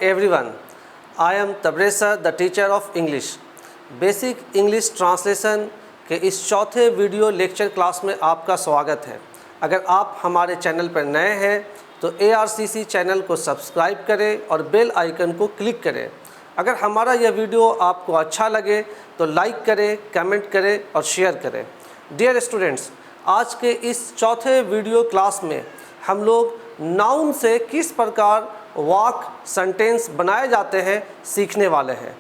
everyone. I am Tabrez sir, the teacher of English. Basic English translation के इस चौथे video lecture class में आपका स्वागत है। अगर आप हमारे चैनल पर नए हैं तो ARCC चैनल को सब्सक्राइब करें और बेल आइकन को क्लिक करें। अगर हमारा यह वीडियो आपको अच्छा लगे तो लाइक करें, कमेंट करें और शेयर करें। डियर स्टूडेंट्स, आज के इस चौथे वीडियो क्लास में हम लोग नाउन से किस प्रकार वाक सेंटेंस बनाए जाते हैं सीखने वाले हैं।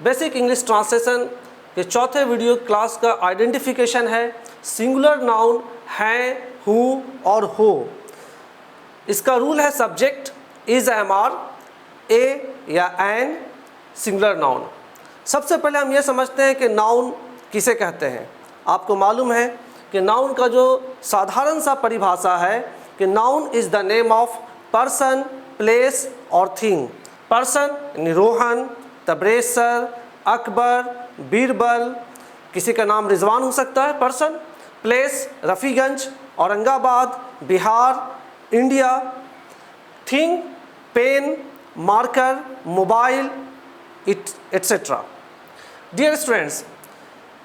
बेसिक इंग्लिश ट्रांसलेशन के चौथे वीडियो क्लास का आइडेंटिफिकेशन है सिंगुलर नाउन हैं, हूँ और हो। इसका रूल है सब्जेक्ट इज, एम, आर, ए या एन, सिंगुलर नाउन। सबसे पहले हम ये समझते हैं कि नाउन किसे कहते हैं। आपको मालूम है कि नाउन का जो साधारण सा परिभाषा है कि noun is the name of person, place और थिंग। पर्सन यानी रोहन, तबरेज सर, अकबर, बीरबल, किसी का नाम रिजवान हो सकता है person. Place Rafiganj, Aurangabad, Bihar, India. Thing pen, marker, mobile, etcetera. Dear students,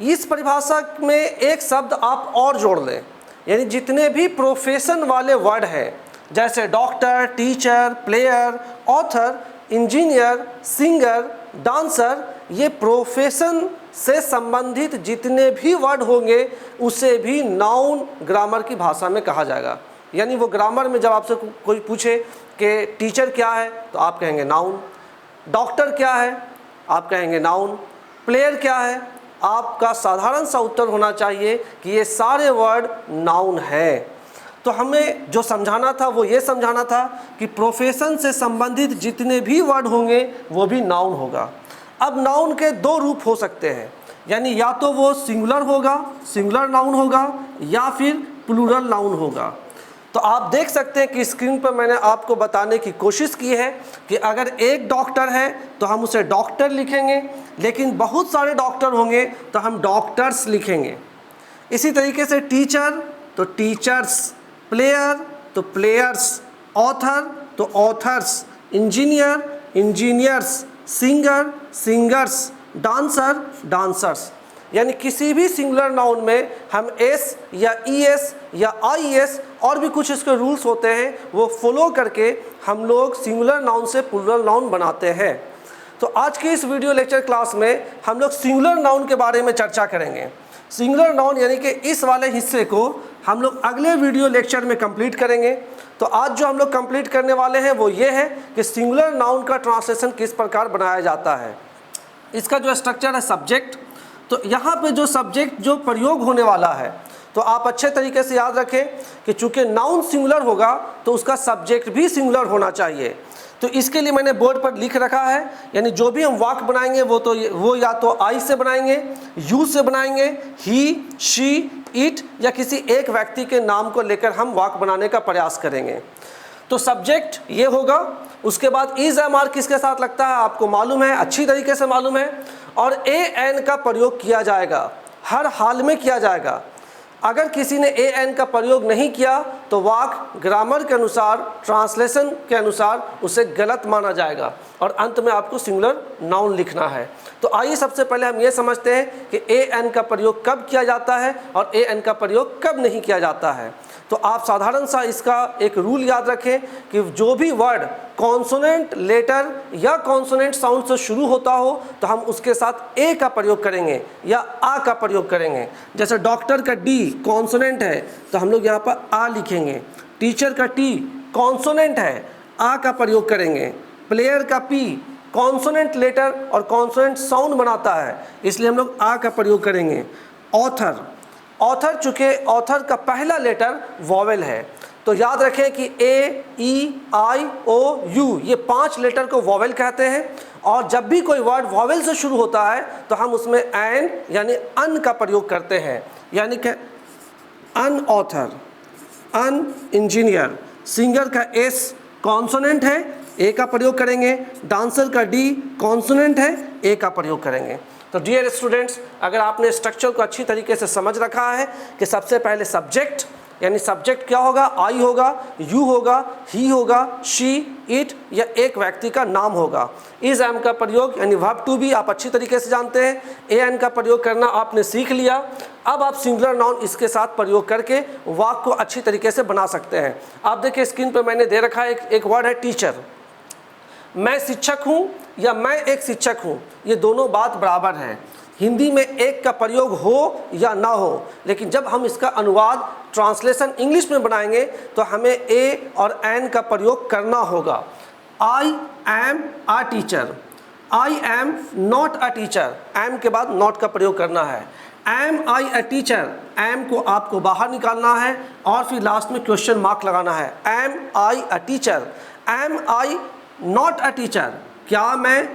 इस परिभाषा में एक शब्द आप और जोड़ लें, यानी जितने भी प्रोफेशन वाले वर्ड हैं जैसे doctor, teacher, player, author, engineer, singer, dancer, ये प्रोफेशन से संबंधित जितने भी वर्ड होंगे उसे भी नाउन ग्रामर की भाषा में कहा जाएगा। यानी वो ग्रामर में जब आपसे कोई पूछे कि टीचर क्या है तो आप कहेंगे नाउन, डॉक्टर क्या है आप कहेंगे नाउन, प्लेयर क्या है आपका साधारण सा उत्तर होना चाहिए कि ये सारे वर्ड नाउन है। तो हमें जो समझाना था वो ये समझाना था कि प्रोफेशन से संबंधित जितने भी वर्ड होंगे वो भी नाउन होगा। अब नाउन के दो रूप हो सकते हैं, यानी या तो वो सिंगुलर होगा, सिंगुलर नाउन होगा, या फिर प्लूरल नाउन होगा। तो आप देख सकते हैं कि स्क्रीन पर मैंने आपको बताने की कोशिश की है कि अगर एक डॉक्टर है तो हम उसे डॉक्टर लिखेंगे, लेकिन बहुत सारे डॉक्टर होंगे तो हम डॉक्टर्स लिखेंगे। इसी तरीके से टीचर तो टीचर्स, प्लेयर तो प्लेयर्स, ऑथर तो authors, engineer engineers, singer singers, dancer dancers. यानी किसी भी सिंगुलर नाउन में हम एस या ईएस या आईएस और भी कुछ इसके रूल्स होते हैं वो फॉलो करके हम लोग सिंगुलर नाउन से प्लूरल नाउन बनाते हैं। तो आज के इस वीडियो लेक्चर क्लास में हम लोग सिंगुलर नाउन के बारे में चर्चा करेंगे। सिंगुलर नाउन यानी कि इस वाले हिस्से को हम लोग अगले वीडियो लेक्चर में कंप्लीट करेंगे। तो आज जो हम लोग कंप्लीट करने वाले हैं वो ये है कि सिंगुलर नाउन का ट्रांसलेशन किस प्रकार बनाया जाता है। इसका जो स्ट्रक्चर है सब्जेक्ट, तो यहाँ पे जो सब्जेक्ट जो प्रयोग होने वाला है तो आप अच्छे तरीके से याद रखें कि चूँकि नाउन सिंगुलर होगा तो उसका सब्जेक्ट भी सिंगुलर होना चाहिए। तो इसके लिए मैंने बोर्ड पर लिख रखा है, यानी जो भी हम वाक बनाएंगे वो या तो आई से बनाएंगे, यू से बनाएंगे, ही, शी, इट या किसी एक व्यक्ति के नाम को लेकर हम वाक बनाने का प्रयास करेंगे। तो सब्जेक्ट ये होगा, उसके बाद इज, एम, आर किसके साथ लगता है आपको मालूम है, अच्छी तरीके से मालूम है, और ए एन का प्रयोग किया जाएगा, हर हाल में किया जाएगा। अगर किसी ने ए एन का प्रयोग नहीं किया तो वाक ग्रामर के अनुसार, ट्रांसलेशन के अनुसार उसे गलत माना जाएगा और अंत में आपको सिंगुलर नाउन लिखना है। तो आइए सबसे पहले हम ये समझते हैं कि ए एन का प्रयोग कब किया जाता है और ए एन का प्रयोग कब नहीं किया जाता है। तो आप साधारण सा इसका एक रूल याद रखें कि जो भी वर्ड कॉन्सोनेंट लेटर या कॉन्सोनेंट साउंड से शुरू होता हो तो हम उसके साथ ए का प्रयोग करेंगे या आ का प्रयोग करेंगे। जैसे डॉक्टर का डी कॉन्सोनेंट है तो हम लोग यहाँ पर आ लिखेंगे, टीचर का टी कॉन्सोनेंट है आ का प्रयोग करेंगे, प्लेयर का पी कॉन्सोनेंट लेटर और कॉन्सोनेंट साउंड बनाता है इसलिए हम लोग आ का प्रयोग करेंगे। ऑथर चूँकि ऑथर का पहला लेटर वॉवेल है तो याद रखें कि ए, ई, आई, ओ, यू ये 5 लेटर को वॉवेल कहते हैं। और जब भी कोई वर्ड वॉवेल से शुरू होता है तो हम उसमें एन यानी अन का प्रयोग करते हैं, यानी कि अन ऑथर, अन इंजीनियर, सिंगर का एस कॉन्सोनेंट है ए का प्रयोग करेंगे, डांसर का डी कॉन्सोनेंट है ए का प्रयोग करेंगे। तो डियर स्टूडेंट्स, अगर आपने स्ट्रक्चर को अच्छी तरीके से समझ रखा है कि सबसे पहले सब्जेक्ट, यानी सब्जेक्ट क्या होगा, आई होगा, यू होगा, ही होगा, शी, इट या एक व्यक्ति का नाम होगा। इज एम का प्रयोग यानी वर्ब टू बी आप अच्छी तरीके से जानते हैं, ए एन का प्रयोग करना आपने सीख लिया। अब आप सिंगुलर नाउन इसके साथ प्रयोग करके वाक्य को अच्छी तरीके से बना सकते हैं। आप देखिए स्क्रीन पर मैंने दे रखा है एक वर्ड है टीचर। मैं शिक्षक हूँ या मैं एक शिक्षक हूँ, ये दोनों बात बराबर है। हिंदी में एक का प्रयोग हो या ना हो, लेकिन जब हम इसका अनुवाद ट्रांसलेशन इंग्लिश में बनाएंगे तो हमें ए और एन का प्रयोग करना होगा। I am a teacher, I am not a teacher, am के बाद नॉट का प्रयोग करना है। Am I a teacher, am को आपको बाहर निकालना है और फिर लास्ट में क्वेश्चन मार्क लगाना है। Am I a teacher, am I not a teacher, क्या मैं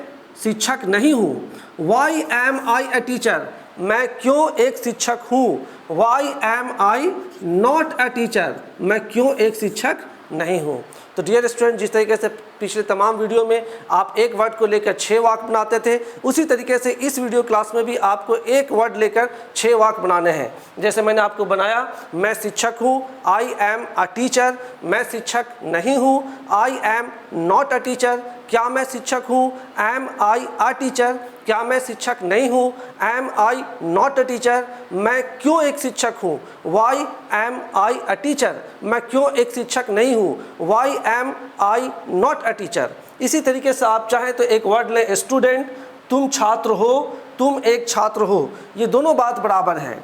शिक्षक नहीं हूँ। Why am I a teacher, मैं क्यों एक शिक्षक हूँ। Why am I not a teacher, मैं क्यों एक शिक्षक नहीं हूँ। तो डियर स्टूडेंट, जिस तरीके से पिछले तमाम वीडियो में आप एक वर्ड को लेकर 6 वाक्य बनाते थे, उसी तरीके से इस वीडियो क्लास में भी आपको एक वर्ड लेकर 6 वाक्य बनाने हैं। जैसे मैंने आपको बनाया, मैं शिक्षक हूँ, आई एम अ टीचर, मैं शिक्षक नहीं हूँ, आई एम नॉट अ टीचर, क्या मैं शिक्षक हूँ, एम आई अ टीचर, क्या मैं शिक्षक नहीं हूँ, am I not a teacher, मैं क्यों एक शिक्षक हूँ, why am I a teacher, मैं क्यों एक शिक्षक नहीं हूँ, why am I not a teacher. इसी तरीके से आप चाहें तो एक वर्ड लें स्टूडेंट, तुम छात्र हो, तुम एक छात्र हो, ये दोनों बात बराबर हैं।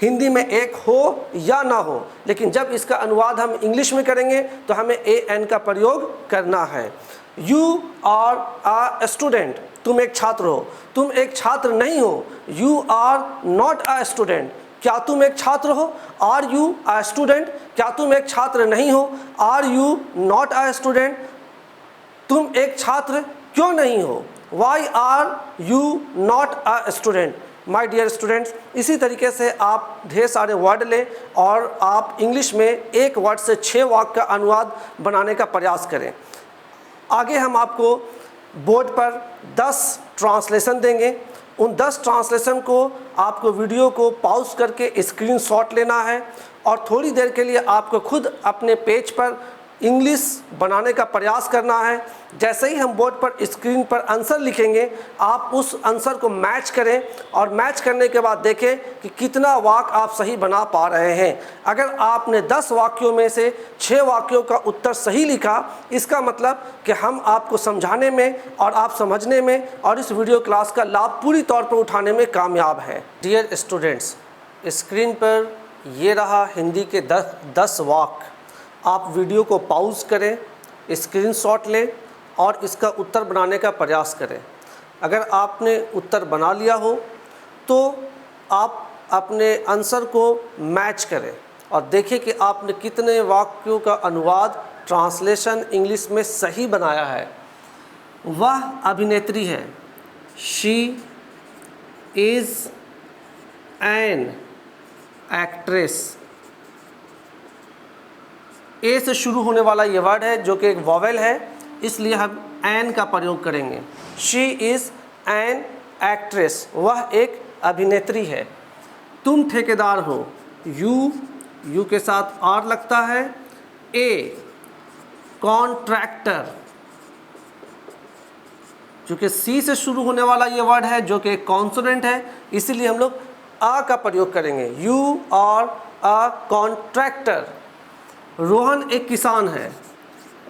हिंदी में एक हो या ना हो, लेकिन जब इसका अनुवाद हम इंग्लिश में करेंगे तो हमें ए एन का प्रयोग करना है। यू आर अ स्टूडेंट, तुम एक छात्र हो, तुम एक छात्र नहीं हो। You are not a student, क्या तुम एक छात्र हो। आर यू अ स्टूडेंट, क्या तुम एक छात्र नहीं हो। Are you not a student, तुम एक छात्र क्यों नहीं हो। Why are you not a student. My dear students, इसी तरीके से आप ढेर सारे वर्ड लें और आप इंग्लिश में एक वर्ड से 6 वाक्य का अनुवाद बनाने का प्रयास करें। आगे हम आपको बोर्ड पर 10 ट्रांसलेशन देंगे। उन 10 ट्रांसलेशन को आपको वीडियो को पॉज करके स्क्रीनशॉट लेना है और थोड़ी देर के लिए आपको खुद अपने पेज पर इंग्लिश बनाने का प्रयास करना है। जैसे ही हम बोर्ड पर स्क्रीन पर आंसर लिखेंगे, आप उस आंसर को मैच करें और मैच करने के बाद देखें कि कितना वाक्य आप सही बना पा रहे हैं। अगर आपने 10 वाक्यों में से 6 वाक्यों का उत्तर सही लिखा, इसका मतलब कि हम आपको समझाने में और आप समझने में और इस वीडियो क्लास का लाभ पूरी तौर पर उठाने में कामयाब हैं। डियर स्टूडेंट्स, स्क्रीन पर ये रहा हिंदी के 10 वाक्य। आप वीडियो को पॉज करें, स्क्रीनशॉट लें और इसका उत्तर बनाने का प्रयास करें। अगर आपने उत्तर बना लिया हो तो आप अपने आंसर को मैच करें और देखें कि आपने कितने वाक्यों का अनुवाद ट्रांसलेशन इंग्लिश में सही बनाया है। वह अभिनेत्री है, शी इज़ एन एक्ट्रेस। ए से शुरू होने वाला ये वर्ड है जो कि एक वॉवेल है, इसलिए हम एन का प्रयोग करेंगे। शी इज़ एन एक्ट्रेस, वह एक अभिनेत्री है। तुम ठेकेदार हो, यू के साथ आर लगता है। ए कॉन्ट्रैक्टर, चूँकि सी से शुरू होने वाला ये वर्ड है जो कि एक कॉन्सोनेंट है, इसीलिए हम लोग आ का प्रयोग करेंगे। You are a contractor. Rohan एक किसान है,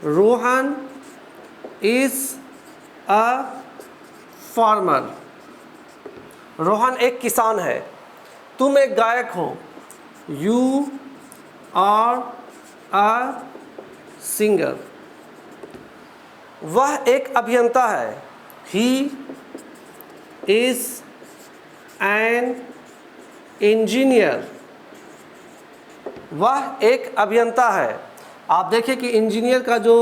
Rohan is a farmer, Rohan एक किसान है। तुम एक गायक हो, यू आर अ सिंगर। वह एक अभियंता है, ही इज़ एन इंजीनियर। वह एक अभियंता है। आप देखिए कि इंजीनियर का जो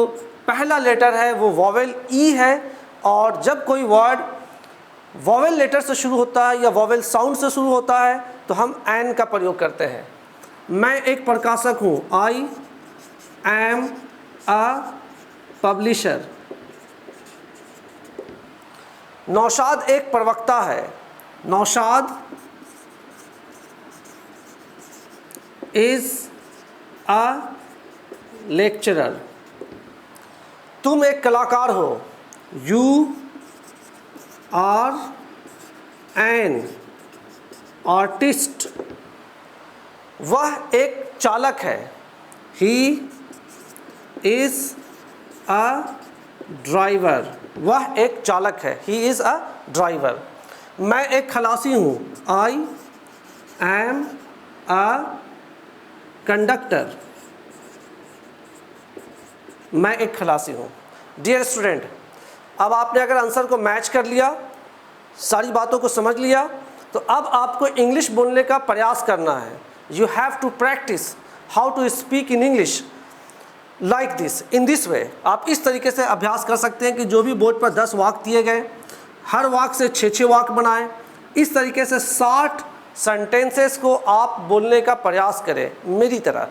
पहला लेटर है वो वॉवेल ई है और जब कोई वर्ड वॉवेल लेटर से शुरू होता है या वॉवेल साउंड से शुरू होता है तो हम एन का प्रयोग करते हैं। मैं एक प्रकाशक हूँ, आई एम अ पब्लिशर। नौशाद एक प्रवक्ता है, नौशाद इज़ अ लेक्चरर। तुम एक कलाकार हो, यू आर एन आर्टिस्ट। वह एक चालक है, ही इज़ अ ड्राइवर। वह एक चालक है, ही इज़ अ ड्राइवर। मैं एक खलासी हूँ, आई एम अ कंडक्टर। मैं एक खलासी हूँ। डियर स्टूडेंट, अब आपने अगर आंसर को मैच कर लिया, सारी बातों को समझ लिया, तो अब आपको इंग्लिश बोलने का प्रयास करना है। You have to practise how to speak in English like this, in this way. आप इस तरीके से अभ्यास कर सकते हैं कि जो भी बोर्ड पर 10 वाक्य दिए गए, हर वाक्य से 6-6 वाक्य बनाएं। इस तरीके से 60 सेंटेंसेस को आप बोलने का प्रयास करें मेरी तरह।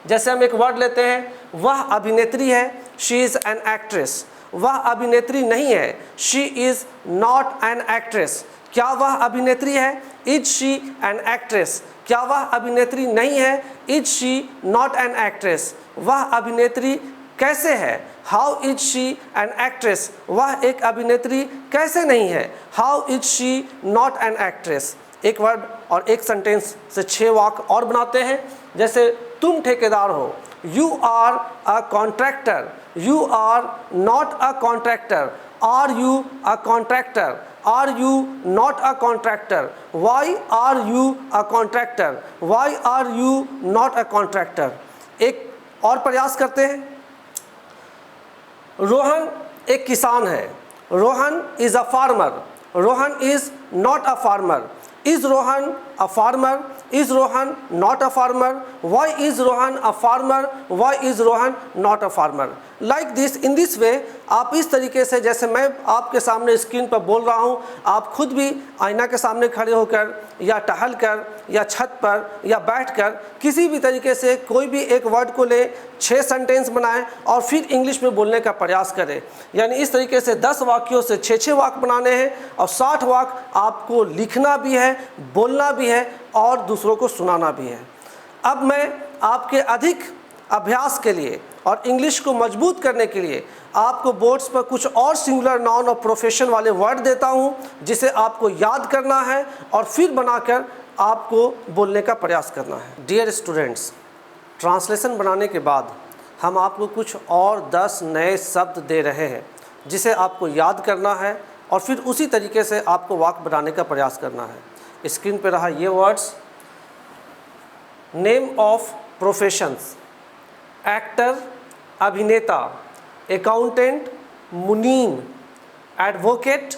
जैसे हम एक वर्ड लेते हैं, वह अभिनेत्री है, शी इज़ एन एक्ट्रेस। वह अभिनेत्री नहीं है, she is not an actress. क्या वह अभिनेत्री है, इज शी एन एक्ट्रेस। क्या वह अभिनेत्री नहीं है, is she not an actress. वह अभिनेत्री कैसे है, how is she an actress. वह एक अभिनेत्री कैसे नहीं है, how is she not an actress. एक वर्ड और एक सेंटेंस से 6 वाक्य और बनाते हैं। जैसे तुम ठेकेदार हो, you are a contractor. You are not a contractor, are you a contractor. Are you not a contractor, why are you a contractor, why are you not a contractor. एक और प्रयास करते हैं। रोहन एक किसान है, Rohan is a farmer. Rohan is not a farmer. Is Rohan a farmer? Is Rohan not a farmer? Why is Rohan a farmer? Why is Rohan not a farmer? Like this, in this way, आप इस तरीके से, जैसे मैं आपके सामने screen पर बोल रहा हूँ, आप खुद भी आईना के सामने खड़े होकर या टहल कर या छत पर या बैठकर किसी भी तरीके से कोई भी एक वर्ड को ले, 6 सेंटेंस बनाएं और फिर इंग्लिश में बोलने का प्रयास करें। यानी इस तरीके से 10 वाक्यों से 6-6 वाक्य बनाने हैं और 60 वाक्य आपको लिखना भी है, बोलना भी है और दूसरों को सुनाना भी है। अब मैं आपके अधिक अभ्यास के लिए और इंग्लिश को मजबूत करने के लिए आपको बोर्ड्स पर कुछ और सिंगुलर नाउन और प्रोफेशन वाले वर्ड देता हूँ, जिसे आपको याद करना है और फिर बनाकर आपको बोलने का प्रयास करना है। डियर स्टूडेंट्स, ट्रांसलेशन बनाने के बाद हम आपको कुछ और 10 नए शब्द दे रहे हैं, जिसे आपको याद करना है और फिर उसी तरीके से आपको वाक्य बनाने का प्रयास करना है। स्क्रीन पर रहा ये words. Name of professions, actor अभिनेता, अकाउंटेंट मुनीम, एडवोकेट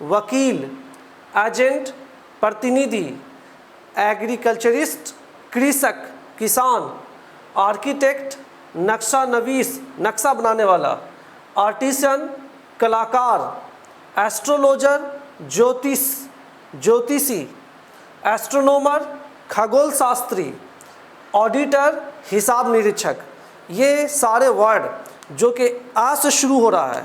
वकील, एजेंट प्रतिनिधि, एग्रीकल्चरिस्ट कृषक किसान, आर्किटेक्ट नक्शा नवीस नक्शा बनाने वाला, आर्टिसन कलाकार, एस्ट्रोलॉजर ज्योतिषी, एस्ट्रोनॉमर खगोल शास्त्री, ऑडिटर हिसाब निरीक्षक। ये सारे वर्ड जो कि आ से शुरू हो रहा है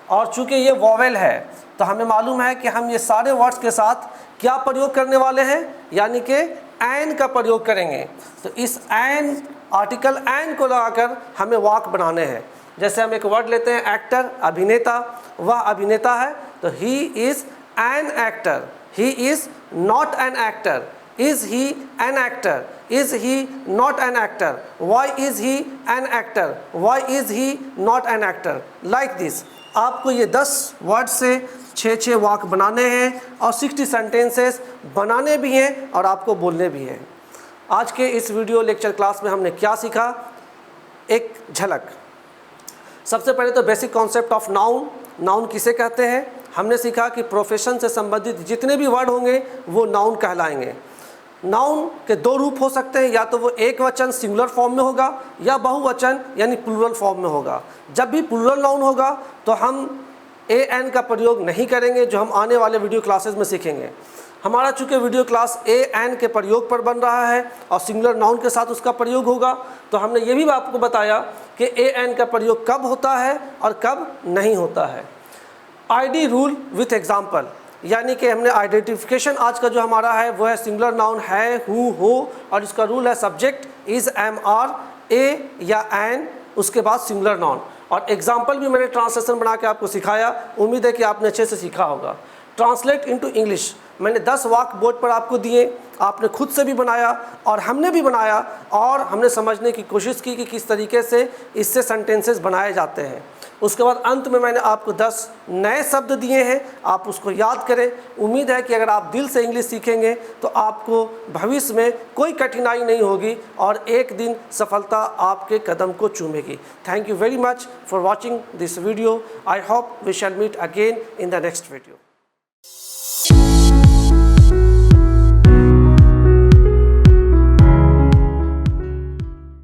और चूँकि ये वॉवेल है तो हमें मालूम है कि हम ये सारे वर्ड्स के साथ क्या प्रयोग करने वाले हैं, यानी कि एन का प्रयोग करेंगे। तो इस एन, आर्टिकल एन को लगाकर हमें वाक्य बनाने हैं। जैसे हम एक वर्ड लेते हैं एक्टर अभिनेता, वह अभिनेता है तो he is an actor, he is not an actor, is he an actor, is he not an actor, why is he an actor, why is he not an actor, like this। आपको ये 10 word से 6-6 वाक्य बनाने हैं और 60 sentences बनाने भी हैं और आपको बोलने भी हैं। आज के इस वीडियो लेक्चर क्लास में हमने क्या सीखा, एक झलक। सबसे पहले तो basic concept of noun, noun किसे कहते हैं। हमने सीखा कि प्रोफेशन से संबंधित जितने भी वर्ड होंगे वो नाउन कहलाएंगे। नाउन के 2 रूप हो सकते हैं, या तो वो एक वचन सिंगुलर फॉर्म में होगा या बहुवचन यानी प्लूरल फॉर्म में होगा। जब भी प्लूरल नाउन होगा तो हम ए एन का प्रयोग नहीं करेंगे, जो हम आने वाले वीडियो क्लासेस में सीखेंगे। हमारा चूँकि वीडियो क्लास ए एन के प्रयोग पर बन रहा है और सिंगुलर नाउन के साथ उसका प्रयोग होगा, तो हमने ये भी आपको बताया कि ए एन का प्रयोग कब होता है और कब नहीं होता है। आईडी रूल विथ एग्जाम्पल, यानी कि हमने आइडेंटिफिकेशन आज का जो हमारा है वो है सिंगुलर नाउन है, हु, हो, और इसका रूल है सब्जेक्ट इज़, एम, आर, ए या एन, उसके बाद सिंगुलर नाउन। और एग्जाम्पल भी मैंने ट्रांसलेशन बना के आपको सिखाया, उम्मीद है कि आपने अच्छे से सीखा होगा। ट्रांसलेट इनटू इंग्लिश, मैंने 10 वाक्य बोर्ड पर आपको दिए, आपने खुद से भी बनाया और हमने भी बनाया, और हमने समझने की कोशिश की कि किस तरीके से इससे सेंटेंसेस बनाए जाते हैं। उसके बाद अंत में मैंने आपको 10 नए शब्द दिए हैं, आप उसको याद करें। उम्मीद है कि अगर आप दिल से इंग्लिश सीखेंगे तो आपको भविष्य में कोई कठिनाई नहीं होगी और एक दिन सफलता आपके कदम को चूमेगी। Thank you very much for watching this video. I hope we shall meet again in the next video.